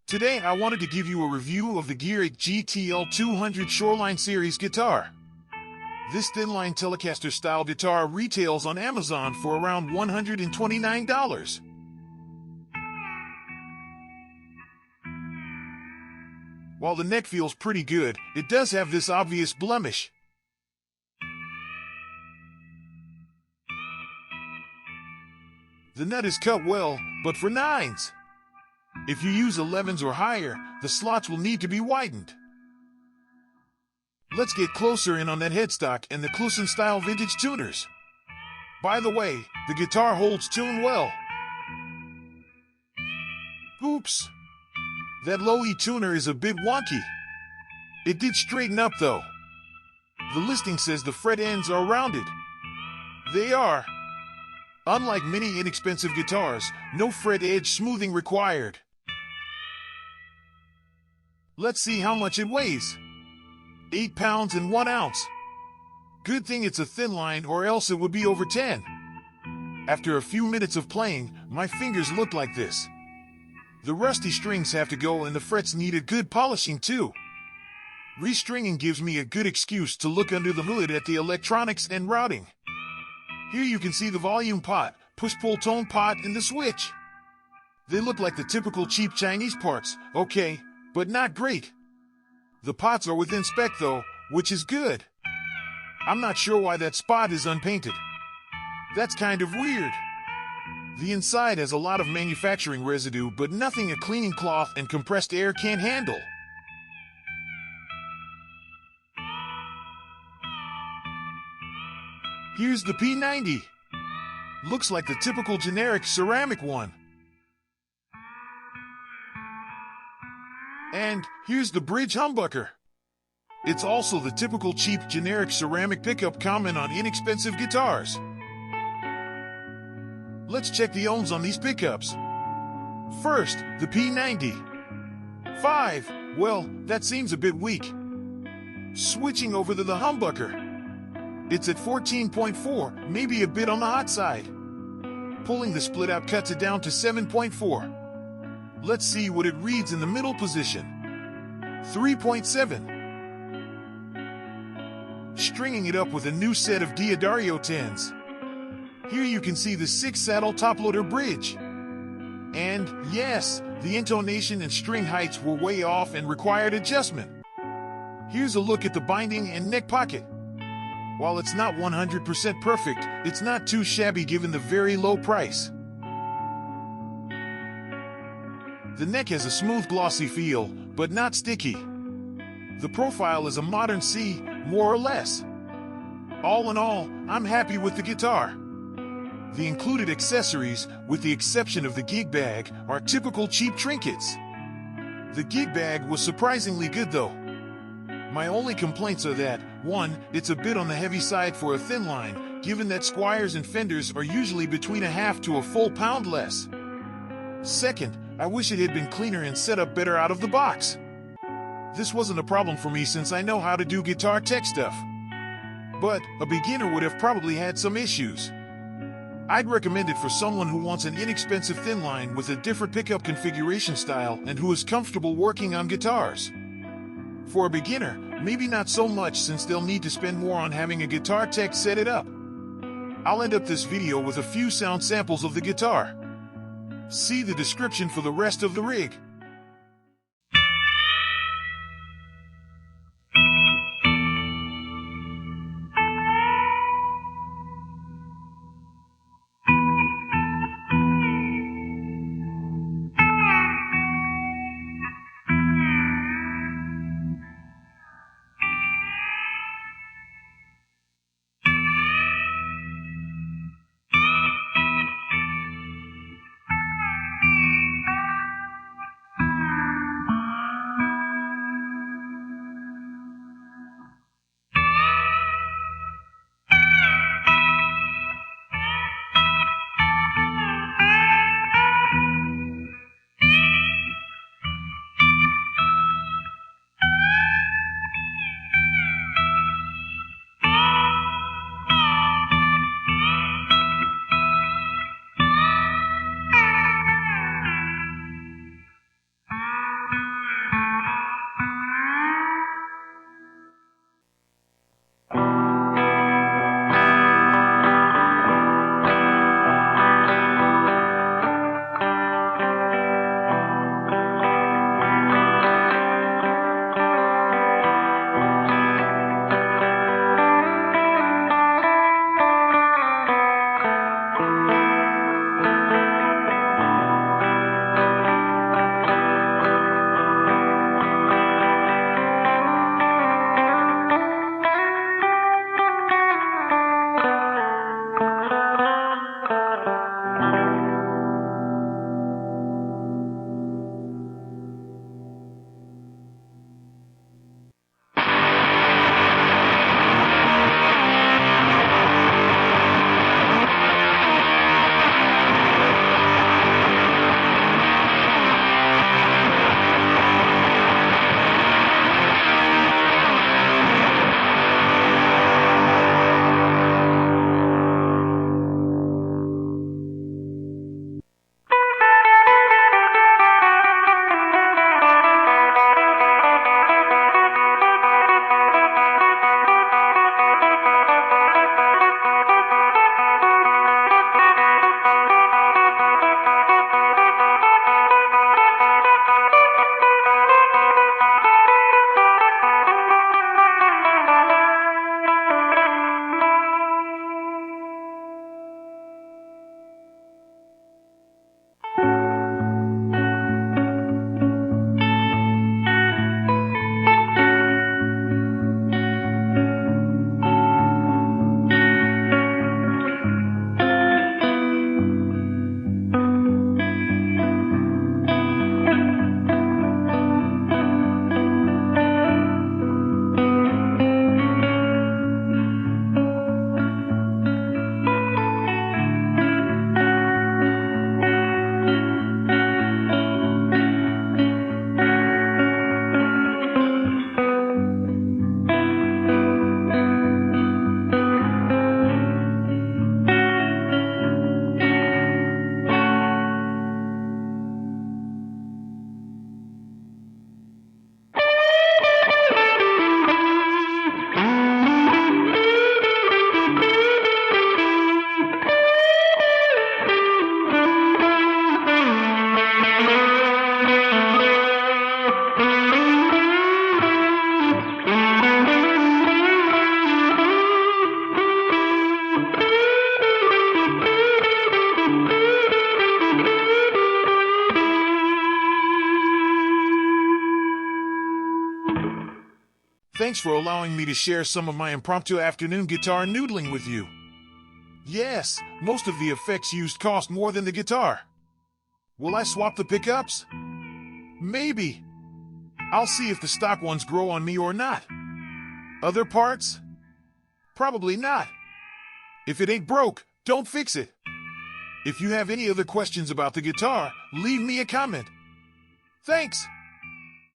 Today I wanted to give you a review of the GearIT GTL-200 Shoreline series guitar. This thinline Telecaster style guitar retails on Amazon for around $129. While the neck feels pretty good, it does have this obvious blemish. The nut is cut well, but for 9s. If you use 11s or higher, the slots will need to be widened. Let's get closer in on that headstock and the Kluson style vintage tuners. By the way, the guitar holds tune well. Oops. That low E tuner is a bit wonky. It did straighten up though. The listing says the fret ends are rounded. They are. Unlike many inexpensive guitars, no fret edge smoothing required. Let's see how much it weighs. 8 pounds and 1 ounce. Good thing it's a thin line or else it would be over 10. After a few minutes of playing, my fingers look like this. The rusty strings have to go and the frets need a good polishing too. Restringing gives me a good excuse to look under the hood at the electronics and routing. Here you can see the volume pot, push-pull tone pot, and the switch. They look like the typical cheap Chinese parts, okay, but not great. The pots are within spec though, which is good. I'm not sure why that spot is unpainted. That's kind of weird. The inside has a lot of manufacturing residue, but nothing a cleaning cloth and compressed air can't handle. Here's the P90. Looks like the typical generic ceramic one. And here's the bridge humbucker. It's also the typical cheap generic ceramic pickup common on inexpensive guitars. Let's check the ohms on these pickups. First, the P90. 5. Well, that seems a bit weak. Switching over to the humbucker. It's at 14.4, maybe a bit on the hot side. Pulling the split out cuts it down to 7.4. Let's see what it reads in the middle position. 3.7. Stringing it up with a new set of D'Addario 10s. Here you can see the 6-saddle toploader bridge. And yes, the intonation and string heights were way off and required adjustment. Here's a look at the binding and neck pocket. While it's not 100% perfect, it's not too shabby given the very low price. The neck has a smooth glossy feel, but not sticky. The profile is a modern C, more or less. All in all, I'm happy with the guitar. The included accessories, with the exception of the gig bag, are typical cheap trinkets. The gig bag was surprisingly good though. My only complaints are that, 1, it's a bit on the heavy side for a thin line, given that squires and fenders are usually between a half to a full pound less. Second, I wish it had been cleaner and set up better out of the box. This wasn't a problem for me since I know how to do guitar tech stuff. But a beginner would have probably had some issues. I'd recommend it for someone who wants an inexpensive thin line with a different pickup configuration style and who is comfortable working on guitars. For a beginner, maybe not so much since they'll need to spend more on having a guitar tech set it up. I'll end up this video with a few sound samples of the guitar. See the description for the rest of the rig. Thanks for allowing me to share some of my impromptu afternoon guitar noodling with you. Yes, most of the effects used cost more than the guitar. Will I swap the pickups? Maybe. I'll see if the stock ones grow on me or not. Other parts? Probably not. If it ain't broke, don't fix it. If you have any other questions about the guitar, leave me a comment. Thanks!